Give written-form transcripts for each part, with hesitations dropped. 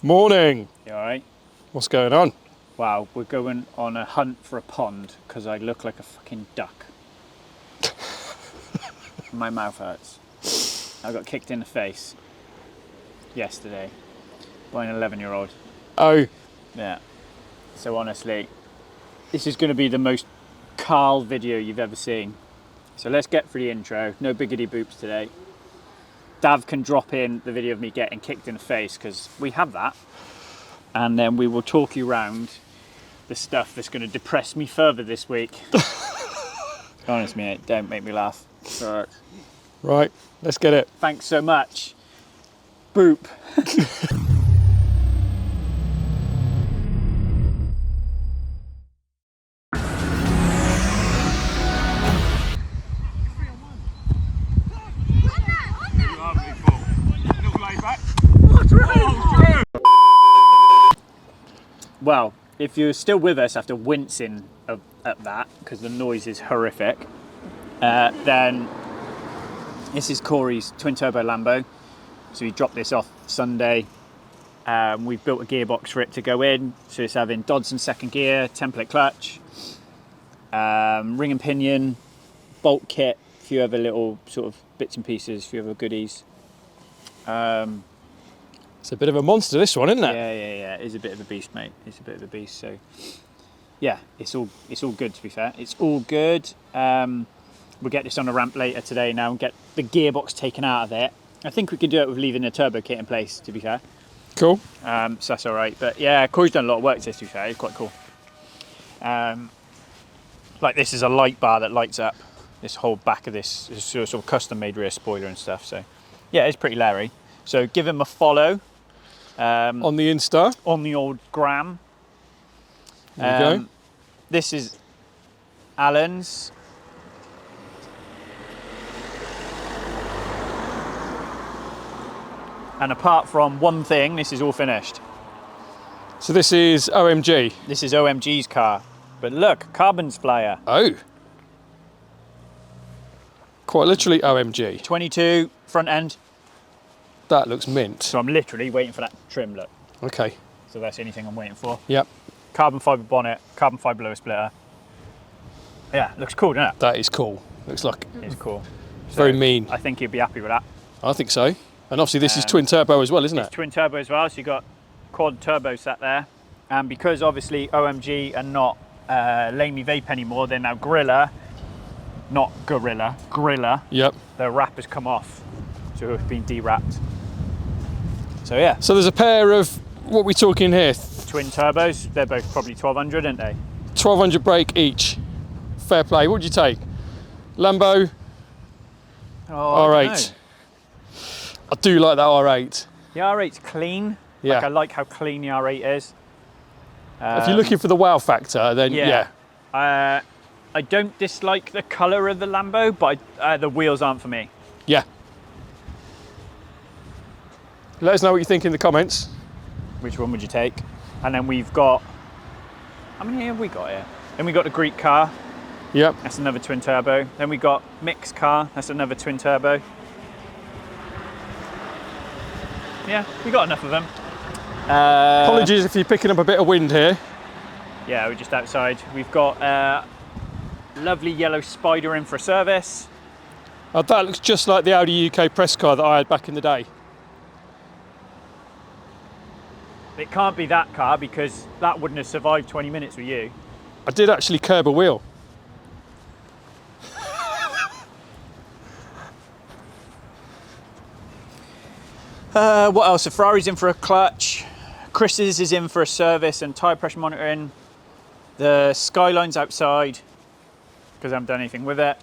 Morning. You alright? What's going on? Wow, we're going on a hunt for a pond because I look like a fucking duck. My mouth hurts. I got kicked in the face yesterday by an 11-year-old. Oh. Yeah. So honestly, this is going to be the most Carl video you've ever seen. So let's get through the intro. No biggity boops today. Dav can drop in the video of me getting kicked in the face because we have that. And then we will talk you around the stuff that's going to depress me further this week. Honest mate, don't make me laugh. Right, let's get it. Thanks so much. Boop. Well, if you're still with us after wincing at that, because the noise is horrific, then this is Corey's twin turbo Lambo. So we dropped this off Sunday. We've built a gearbox for it to go in. So it's having Dodson second gear, template clutch, ring and pinion, bolt kit, a few other little sort of bits and pieces, a few other goodies. It's a bit of a monster, this one, isn't it? Yeah. It's a bit of a beast, mate. It's a bit of a beast. So, yeah, it's all good. To be fair, it's all good. We'll get this on a ramp later today now and get the gearbox taken out of it. I think we can do it with leaving the turbo kit in place. To be fair, cool. So that's all right. But yeah, Corey's done a lot of work to this. To be fair, it's quite cool. Like this is a light bar that lights up this whole back of this. It's sort of custom made rear spoiler and stuff. So, yeah, it's pretty Larry. So give him a follow. On the Insta. On the old gram. There you go. This is Alan's. And apart from one thing, this is all finished. So this is OMG. This is OMG's car. But look, carbon's flyer. Oh. Quite literally OMG. 22 front end. That looks mint. So I'm literally waiting for that trim look. Okay. So that's the only thing I'm waiting for. Yep. Carbon fibre bonnet, carbon fibre lower splitter. Yeah, looks cool, doesn't it? That is cool. Looks like it's cool. Very mean. I think you'd be happy with that. I think so. And obviously this is twin turbo as well, isn't it? It's twin turbo as well, so you've got quad turbo sat there. And because obviously OMG are not Lamey Vape anymore, they're now Gorilla, not Gorilla, Gorilla. Yep. The wrap has come off, so it's been de-wrapped. So yeah. So there's a pair of, what are we talking here? Twin turbos, they're both probably 1200, aren't they? 1200 brake each. Fair play. What would you take? Lambo? R8. I do like that R8. The R8's clean. Yeah. Like, I like how clean the R8 is. If you're looking for the wow factor, then yeah. I don't dislike the colour of the Lambo, but the wheels aren't for me. Yeah. Let us know what you think in the comments. Which one would you take? And then we've got, how many have we got here? Then we got the Greek car. Yep. That's another twin turbo. Then we got Mick's car. That's another twin turbo. Yeah, we got enough of them. Apologies if you're picking up a bit of wind here. Yeah, we're just outside. We've got a lovely yellow Spider in for a service. That looks just like the Audi UK press car that I had back in the day. It can't be that car because that wouldn't have survived 20 minutes with you. I did actually curb a wheel. What else? The Ferrari's in for a clutch. Chris's is in for a service and tyre pressure monitoring. The Skyline's outside because I haven't done anything with it.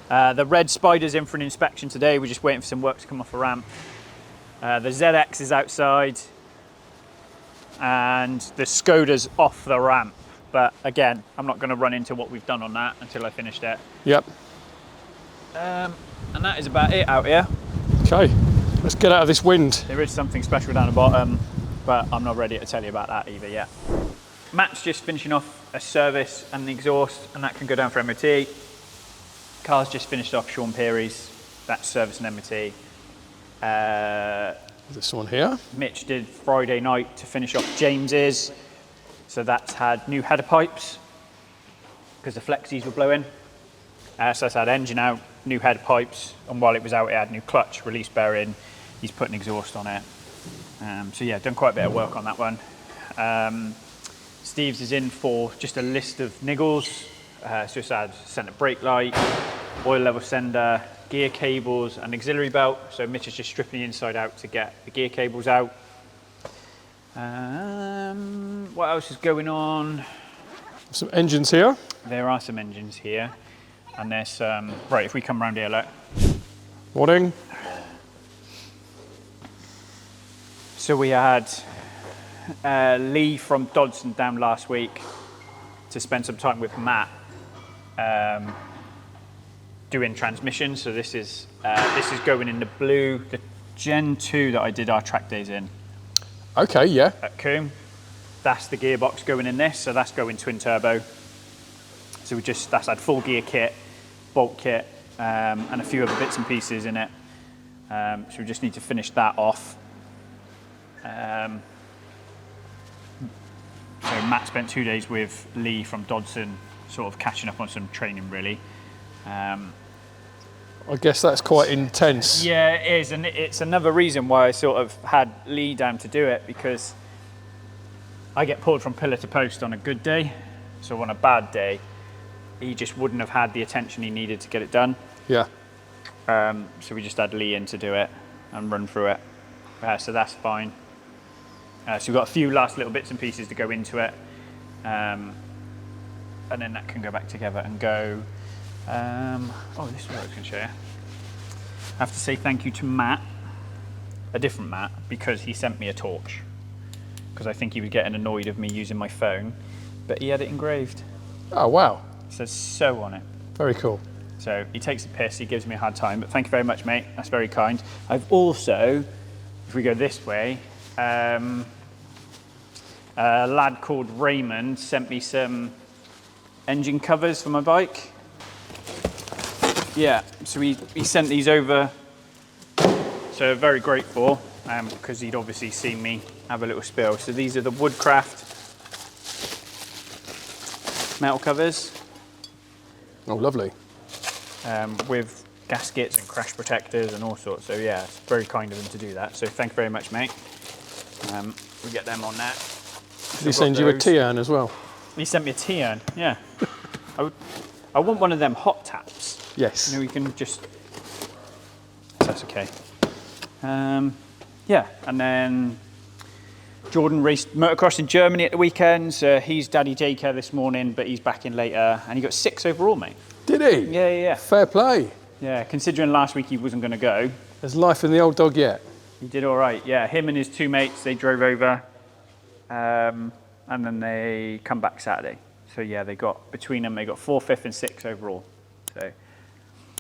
The red Spider's in for an inspection today. We're just waiting for some work to come off a ramp. The ZX is outside and the Skoda's off the ramp. But again, I'm not going to run into what we've done on that until I finished it. Yep. And that is about it out here. Okay, let's get out of this wind. There is something special down the bottom, but I'm not ready to tell you about that either yet. Matt's just finishing off a service and the exhaust, and that can go down for MOT. Car's just finished off Sean Peary's, that's service and MOT. This one here. Mitch did Friday night to finish off James's. So that's had new header pipes because the flexies were blowing. So that's had engine out, new header pipes, and while it was out, it had new clutch, release bearing. He's put an exhaust on it. So yeah, done quite a bit of work on that one. Steve's is in for just a list of niggles. So it's had centre brake light, oil level sender, gear cables and auxiliary belt. So Mitch is just stripping the inside out to get the gear cables out. What else is going on? Some engines here. There are some engines here. And there's, right, if we come around here, look. Morning. So we had Lee from Dodson down last week to spend some time with Matt doing transmissions. So this is going in the blue, the Gen 2 that I did our track days in. Okay, yeah. At Coombe. That's the gearbox going in this, so that's going twin turbo. So that's had full gear kit, bolt kit, and a few other bits and pieces in it. So we just need to finish that off. So Matt spent 2 days with Lee from Dodson, sort of catching up on some training really. I guess that's quite intense. Yeah, it is, and it's another reason why I sort of had Lee down to do it, because I get pulled from pillar to post on a good day, so on a bad day, he just wouldn't have had the attention he needed to get it done. Yeah. So we just had Lee in to do it and run through it. So that's fine. So we've got a few last little bits and pieces to go into it. And then that can go back together and go. Oh, this is what I was going to show you. I have to say thank you to Matt, a different Matt, because he sent me a torch. Because I think he was getting annoyed of me using my phone, but he had it engraved. Oh, wow. It says "so" on it. Very cool. So he takes the piss, he gives me a hard time, but thank you very much, mate. That's very kind. I've also, if we go this way, a lad called Raymond sent me some engine covers for my bike. Yeah, so he sent these over. So very grateful, because he'd obviously seen me have a little spill. So these are the Woodcraft metal covers. Oh, lovely. With gaskets and crash protectors and all sorts. So yeah, it's very kind of him to do that. So thank you very much, mate. We get them on that. Did he send you a T-urn as well? He sent me a T-urn, yeah. I want one of them hot taps. Yes. You know, we can just, that's okay. Yeah, and then Jordan raced motocross in Germany at the weekend. So he's daddy daycare this morning, but he's back in later, and he got 6 overall, mate. Did he? Yeah. Fair play. Yeah, considering last week he wasn't going to go. There's life in the old dog yet. He did all right, yeah. Him and his 2 mates, they drove over, and then they come back Saturday. So yeah, between them, they got 4th, 5th, and 6th overall. So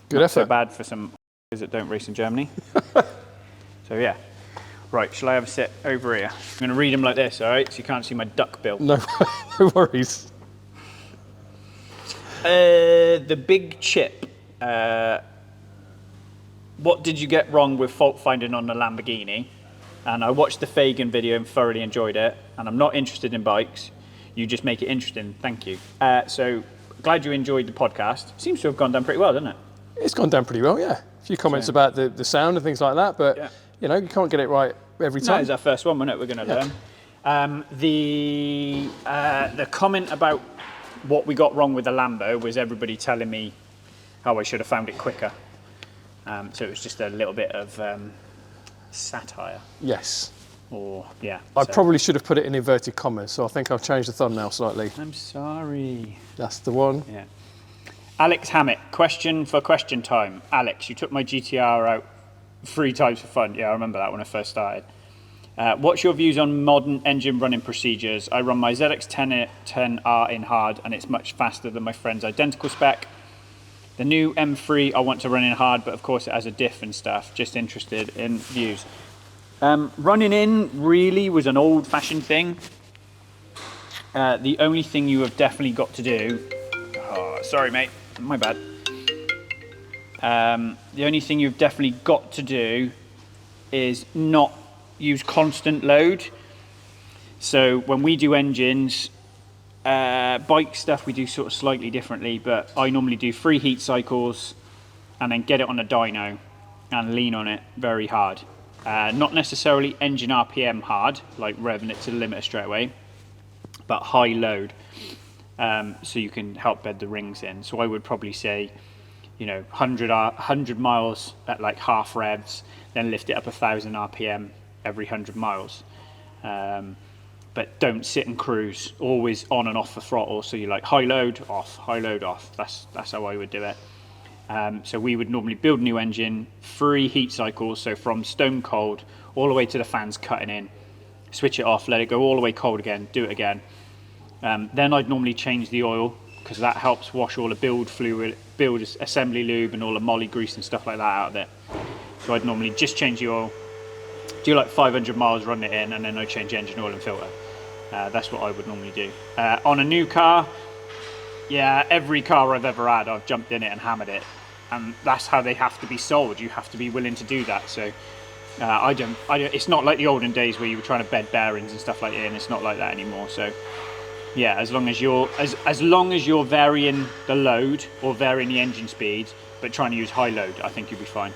good not effort. So bad for some that don't race in Germany. So yeah. Right, shall I have a sit over here? I'm going to read them like this, all right? So you can't see my duck bill. No, no worries. The big chip. What did you get wrong with fault finding on the Lamborghini? And I watched the Fagan video and thoroughly enjoyed it. And I'm not interested in bikes. You just make it interesting. Thank you. So glad you enjoyed the podcast. Seems to have gone down pretty well, doesn't it? It's gone down pretty well, yeah. A few comments about the sound and things like that, but yeah. You know, you can't get it right every time. No, it's our first one, wasn't it? We're going to learn. The comment about what we got wrong with the Lambo was everybody telling me how I should have found it quicker. So it was just a little bit of satire. Yes. Or, yeah. I probably should have put it in inverted commas, so I think I've changed the thumbnail slightly. I'm sorry. That's the one. Yeah. Alex Hammett, question for question time. Alex, you took my GTR out 3 times for fun. Yeah, I remember that when I first started. What's your views on modern engine running procedures? I run my ZX 10R in hard, and it's much faster than my friend's identical spec. The new M3 I want to run in hard, but of course it has a diff and stuff. Just interested in views. Running in really was an old-fashioned thing. The only thing you have definitely got to do... Oh, sorry, mate. My bad. The only thing you've definitely got to do is not use constant load. So when we do engines, bike stuff we do sort of slightly differently, but I normally do 3 heat cycles and then get it on a dyno and lean on it very hard. Not necessarily engine RPM hard, like revving it to the limiter straight away, but high load, so you can help bed the rings in. So I would probably say, you know, 100 miles at like half revs, then lift it up 1,000 RPM every 100 miles. But don't sit and cruise, always on and off the throttle. So you're like high load off, high load off. That's how I would do it. So we would normally build a new engine, 3 heat cycles, so from stone cold all the way to the fans cutting in, switch it off, let it go all the way cold again, do it again. Then I'd normally change the oil, because that helps wash all the build fluid, build assembly lube and all the moly grease and stuff like that out of it. So I'd normally just change the oil, do like 500 miles, run it in, and then I'd change engine oil and filter. That's what I would normally do. On a new car, yeah, every car I've ever had, I've jumped in it and hammered it. And that's how they have to be sold. You have to be willing to do that. So I don't, it's not like the olden days where you were trying to bed bearings and stuff like that, and it's not like that anymore. So yeah, as long as you're varying the load or varying the engine speed, but trying to use high load, I think you'll be fine.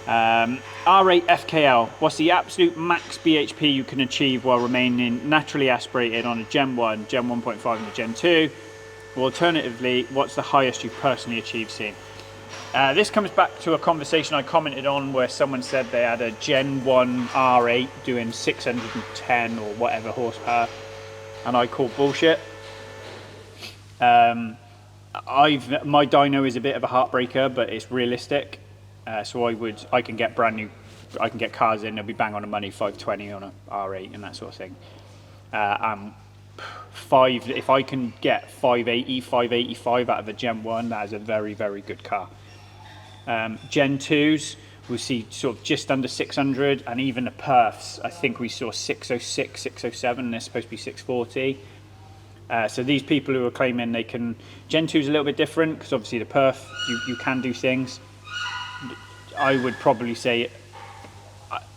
R8 FKL, what's the absolute max BHP you can achieve while remaining naturally aspirated on a Gen 1, Gen 1.5 and a Gen 2? Or alternatively, what's the highest you've personally achieved seeing? This comes back to a conversation I commented on where someone said they had a Gen 1 R8 doing 610 or whatever horsepower, and I called bullshit. My dyno is a bit of a heartbreaker, but it's realistic. So I can get cars in, they'll be bang on the money, 520 on a R8 and that sort of thing. If I can get 580, 585 out of a Gen 1, that is a very, very good car. Gen 2s, we'll see sort of just under 600, and even the perfs, I think we saw 606, 607, and they're supposed to be 640. So these people who are claiming they can, Gen 2 is a little bit different, because obviously the perf, you can do things. I would probably say,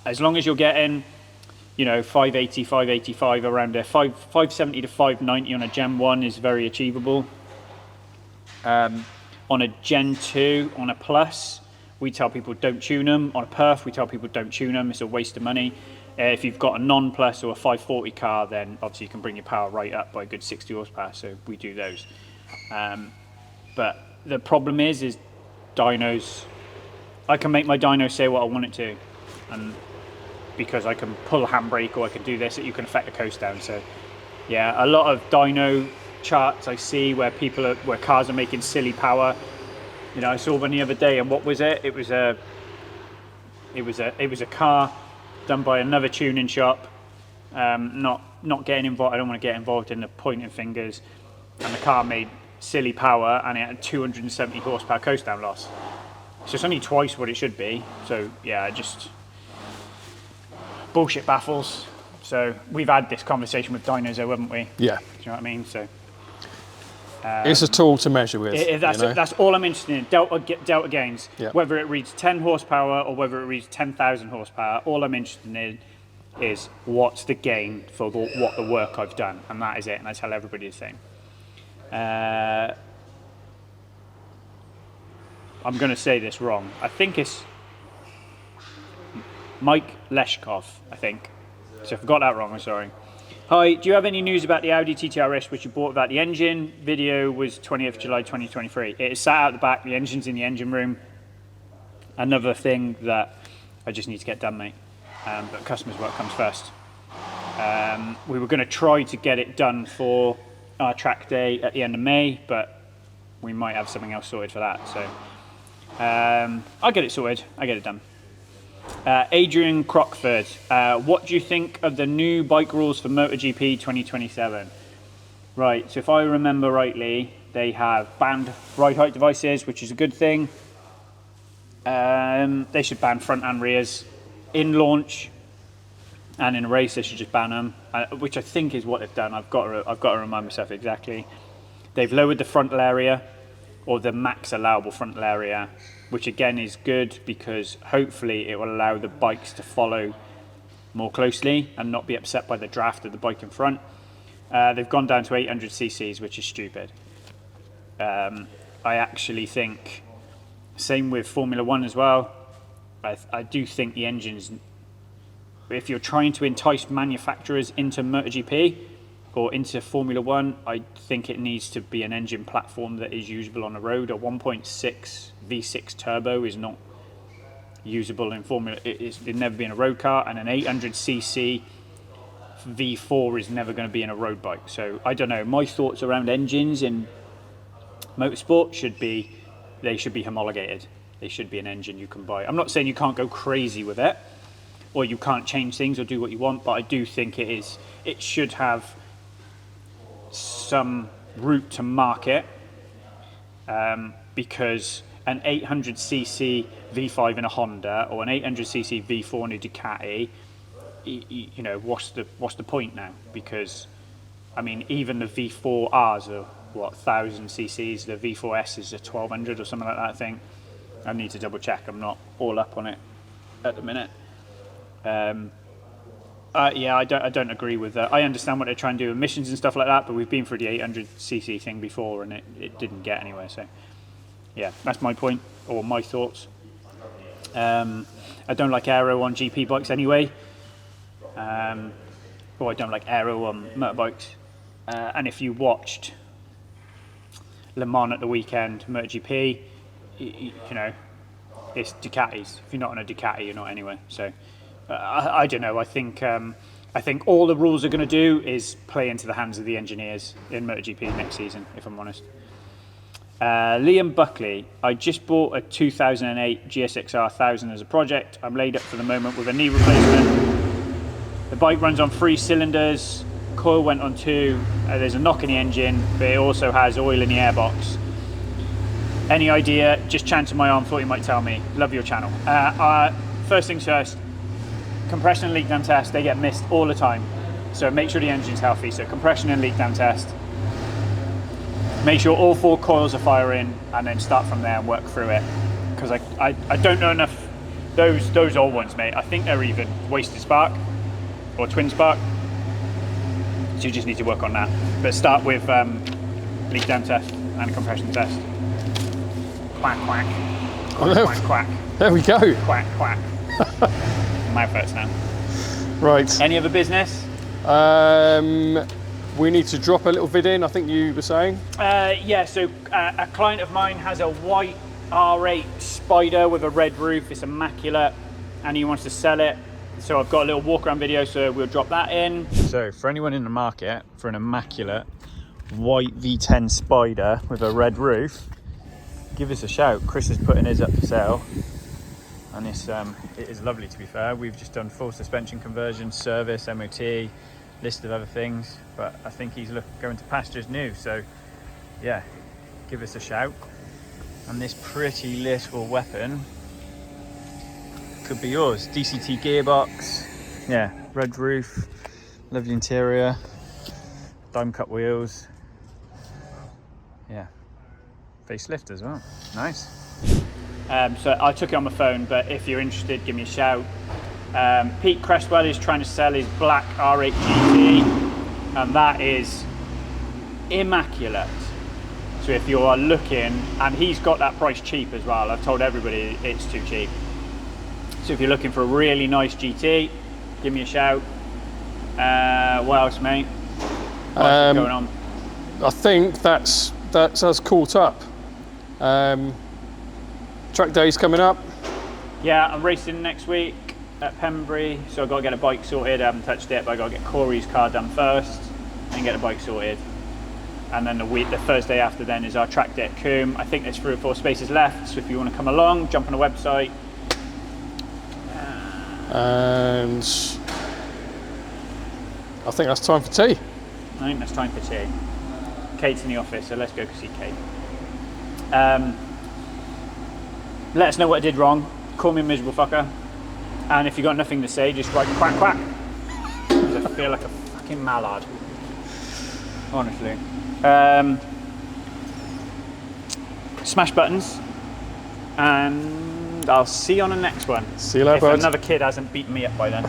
as long as you're getting, you know, 580, 585 around there, 570 to 590 on a Gen 1 is very achievable. On a Gen 2, on a Plus, we tell people don't tune them. On a Perf, we tell people don't tune them. It's a waste of money. If you've got a non-Plus or a 540 car, then obviously you can bring your power right up by a good 60 horsepower, so we do those. But the problem is dynos, I can make my dyno say what I want it to, and because I can pull a handbrake or I can do this, you can affect the coast down. So yeah, a lot of dyno charts I see where cars are making silly power. You know, I saw one the other day, and what was it? It was a car done by another tuning shop. Not getting involved. I don't want to get involved in the pointing fingers. And the car made silly power, and it had 270 horsepower coast down loss. So it's only twice what it should be. So yeah, just bullshit baffles. So we've had this conversation with dynos, though, haven't we? Yeah. Do you know what I mean? So it's a tool to measure with. That's all I'm interested in. Delta gains. Yeah. Whether it reads 10 horsepower or whether it reads 10,000 horsepower, all I'm interested in is what's the gain for what the work I've done, and that is it. And I tell everybody the same. I'm going to say this wrong. I think it's Mike Leshkov, I think. So if I got that wrong, I'm sorry. Hi, do you have any news about the Audi TTRS which you bought about the engine? Video was 20th July 2023. It is sat out the back, the engine's in the engine room. Another thing that I just need to get done, mate. But customer's work comes first. We were going to try to get it done for our track day at the end of May, but we might have something else sorted for that. So I'll get it sorted, I'll get it done. Adrian Crockford, what do you think of the new bike rules for MotoGP 2027? Right, so if I remember rightly, they have banned ride height devices, which is a good thing. They should ban front and rears in launch, and in a race they should just ban them, which I think is what they've done. I've got to remind myself exactly. They've lowered the frontal area, or the max allowable frontal area, which again is good because hopefully it will allow the bikes to follow more closely and not be upset by the draft of the bike in front. They've gone down to 800 cc's, which is stupid. I actually think, same with Formula One as well, I do think the engines, if you're trying to entice manufacturers into MotoGP or into Formula One, I think it needs to be an engine platform that is usable on the road. A 1.6 V6 turbo is not usable in Formula. It's never been a road car, and an 800cc V4 is never going to be in a road bike. So I don't know. My thoughts around engines in motorsport should be, they should be homologated. They should be an engine you can buy. I'm not saying you can't go crazy with it, or you can't change things or do what you want, but I do think it should have some route to market, because an 800cc V5 in a Honda or an 800cc V4 in a Ducati, you know, what's the point now? Because I mean, even the V4Rs are what, 1000 cc's. The V4S is a 1200 or something like that, I think. I need to double check. I'm not all up on it at the minute. Yeah, I don't agree with that. I understand what they're trying to do, emissions and stuff like that, but we've been through the 800cc thing before and it didn't get anywhere. So yeah, that's my point, or my thoughts. I don't like aero on GP bikes anyway. Or I don't like aero on motorbikes. And if you watched Le Mans at the weekend, MotoGP, you know, it's Ducatis. If you're not on a Ducati, you're not anyway. So I don't know. I think all the rules are going to do is play into the hands of the engineers in MotoGP next season, if I'm honest. Liam Buckley, I just bought a 2008 GSXR 1000 as a project. I'm laid up for the moment with a knee replacement. The bike runs on 3 cylinders, coil went on 2, there's a knock in the engine, but it also has oil in the airbox. Any idea? Just chanced my arm, thought you might tell me. Love your channel. First things first, compression and leak dam test, they get missed all the time. So make sure the engine's healthy. So compression and leak dam test. Make sure all 4 coils are firing, and then start from there and work through it. Because I don't know enough, those old ones, mate. I think they're even wasted spark or twin spark. So you just need to work on that. But start with leak dam test and compression test. Quack, quack. Quack, quack, quack. There we go. Quack, quack. Mouth hurts now. Right. Any other business? We need to drop a little vid in, I think you were saying. Yeah, so a client of mine has a white R8 Spider with a red roof. It's immaculate, and he wants to sell it. So I've got a little walk around video, so we'll drop that in. So for anyone in the market for an immaculate white V10 Spider with a red roof, give us a shout. Chris is putting his up for sale, and it is lovely, to be fair. We've just done full suspension conversion, service, MOT, list of other things, but I think he's going to pastures new. So yeah, give us a shout. And this pretty little weapon could be yours. DCT gearbox, yeah, red roof, lovely interior, dime cut wheels, yeah, facelift as well, nice. So I took it on my phone, but if you're interested, give me a shout. Pete Cresswell is trying to sell his black R8 GT, and that is immaculate. So if you are looking, and he's got that price cheap as well, I've told everybody it's too cheap. So if you're looking for a really nice GT, give me a shout. What else, mate? What else is going on? I think that's us caught up. Track day's coming up. Yeah, I'm racing next week at Pembury, so I've got to get a bike sorted. I haven't touched it, but I've got to get Corey's car done first and get a bike sorted. And then the Thursday after then is our track day at Coombe. I think there's 3 or 4 spaces left, so if you want to come along, jump on the website. And I think that's time for tea. I think that's time for tea. Kate's in the office, so let's go see Kate. Let us know what I did wrong. Call me a miserable fucker. And if you've got nothing to say, just write quack quack. Because I feel like a fucking mallard. Honestly. Smash buttons. And I'll see you on the next one. See you later, if bud. another kid hasn't beaten me up by then.